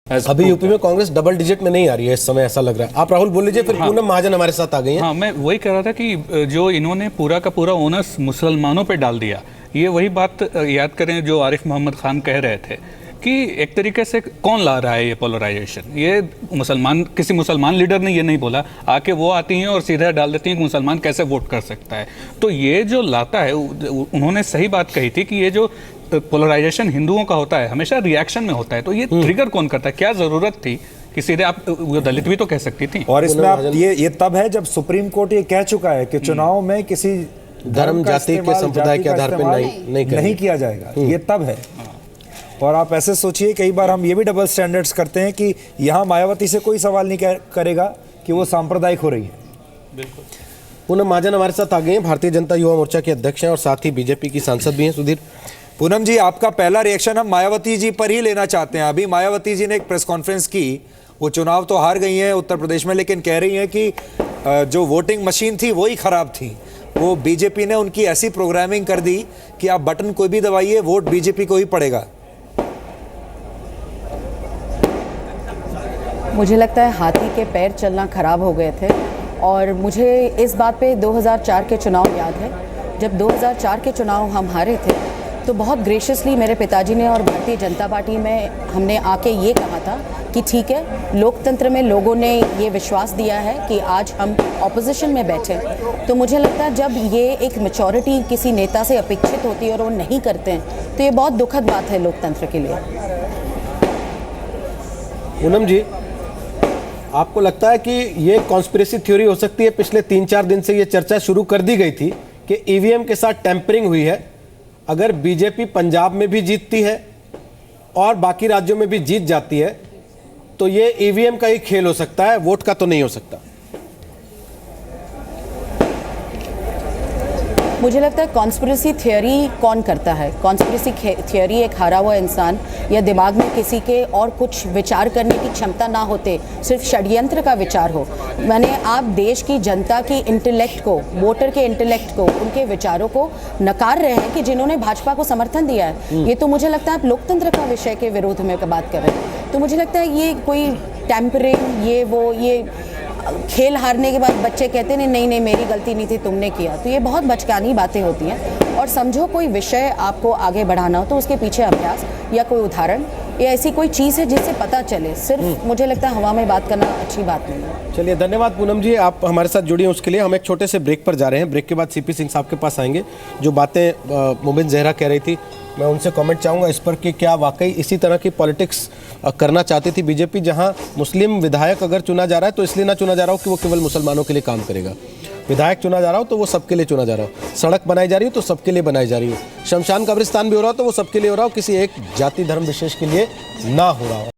अभी यूपी में Congress double digit में नहीं आ रही है इस समय, ऐसा लग रहा है। आप राहुल बोल लीजिए, फिर पूनम महाजन हमारे साथ आ गई हैं। हाँ, मैं वही कह रहा था कि जो इन्होंने पूरा का पूरा ओनस मुसलमानों पे डाल दिया, ये वही बात याद करें जो आरिफ मोहम्मद खान कह रहे थे कि एक तरीके से कौन ला रहा है ये पोलराइजेशन। ये मुसलमान, किसी मुसलमान लीडर ने ये नहीं बोला, आके वो आती हैं और सीधा डाल देती हैं कि मुसलमान कैसे वोट कर सकता है। तो ये जो लाता है, उन्होंने सही बात कही थी कि ये जो पोलराइजेशन हिंदुओं का होता है हमेशा रिएक्शन में होता है। तो ये ट्रिगर कौन करता है? क्या जरूरत थी कि सीधे आप, वो दलित भी तो कह सकती थी। और इसमें आप ये तब है जब सुप्रीम कोर्ट ये कह चुका है कि चुनाव में किसी धर्म जाति के संप्रदाय के आधार पर नहीं किया जाएगा। ये तब है। और आप ऐसे सोचिए, कई बार हम ये भी डबल स्टैंडर्ड्स करते हैं कि यहाँ मायावती से कोई सवाल नहीं करेगा कि वो सांप्रदायिक हो रही है। बिल्कुल। पूनम महाजन हमारे साथ आ गई हैं, भारतीय जनता युवा मोर्चा के अध्यक्ष हैं और साथ ही बीजेपी की सांसद भी हैं। सुधीर, पूनम जी, आपका पहला रिएक्शन हम मायावती जी पर ही लेना चाहते हैं। अभी मायावती जी ने एक प्रेस कॉन्फ्रेंस की, वो चुनाव तो हार गई हैं उत्तर प्रदेश में, लेकिन कह रही हैं कि जो वोटिंग मशीन थी वही खराब थी। वो बीजेपी ने उनकी ऐसी प्रोग्रामिंग कर दी कि आप बटन कोई भी दबाइए, वोट बीजेपी को ही पड़ेगा। मुझे लगता है हाथी के पैर चलना खराब हो गए थे। और मुझे इस बात पे 2004 के चुनाव याद है। जब 2004 के चुनाव हम हारे थे तो बहुत ग्रेशियसली मेरे पिताजी ने और भारतीय जनता पार्टी में हमने आके ये कहा था कि ठीक है, लोकतंत्र में लोगों ने ये विश्वास दिया है कि आज हम ऑपोजिशन में बैठे। तो मुझे लगता है जब ये एक मैच्योरिटी किसी नेता से अपेक्षित होती है और वो नहीं करते हैं तो ये बहुत दुखद बात है लोकतंत्र के लिए। पूनम जी, आपको लगता है कि ये कॉन्स्पिरेसी थ्योरी हो सकती है? पिछले 3-4 दिन से ये चर्चा शुरू कर दी गई थी कि ईवीएम के साथ टैंपरिंग हुई है। अगर बीजेपी पंजाब में भी जीतती है और बाकी राज्यों में भी जीत जाती है तो ये ईवीएम का ही खेल हो सकता है, वोट का तो नहीं हो सकता। मुझे लगता है कॉन्स्पिरेसी थियोरी कौन करता है? कॉन्स्पिरेसी थियोरी एक हारा हुआ इंसान या दिमाग में किसी के और कुछ विचार करने की क्षमता ना होते, सिर्फ षड्यंत्र का विचार हो। आप देश की जनता की इंटेलेक्ट को, वोटर के इंटेलेक्ट को, उनके विचारों को नकार रहे हैं कि जिन्होंने भाजपा को समर्थन दिया है। ये तो मुझे लगता है आप लोकतंत्र का विषय के विरोध में बात कर रहे हैं। तो मुझे लगता है ये कोई टैंपरिंग, ये खेल हारने के बाद बच्चे कहते हैं नहीं मेरी गलती नहीं थी, तुमने किया। तो ये बहुत बचकानी बातें होती हैं। और समझो कोई विषय आपको आगे बढ़ाना हो तो उसके पीछे अभ्यास या कोई उदाहरण या ऐसी कोई चीज़ है जिससे पता चले। सिर्फ मुझे लगता है हवा में बात करना अच्छी बात नहीं है। चलिए, धन्यवाद पूनम जी, आप हमारे साथ जुड़ी हैं उसके लिए। हम एक छोटे से ब्रेक पर जा रहे हैं। ब्रेक के बाद सीपी सिंह साहब के पास आएंगे। जो बातें मोमिन जहरा कह रही थी, मैं उनसे कमेंट चाहूँगा इस पर कि क्या वाकई इसी तरह की पॉलिटिक्स करना चाहती थी बीजेपी, जहां मुस्लिम विधायक अगर चुना जा रहा है तो इसलिए ना चुना जा रहा हो कि वो केवल मुसलमानों के लिए काम करेगा। विधायक चुना जा रहा हो तो वो सबके लिए चुना जा रहा हो। सड़क बनाई जा रही हो तो सबके लिए बनाई जा रही हो। शमशान कब्रिस्तान भी हो रहा हो तो वो सबके लिए हो रहा हो, किसी एक जाति धर्म विशेष के लिए ना हो रहा हो।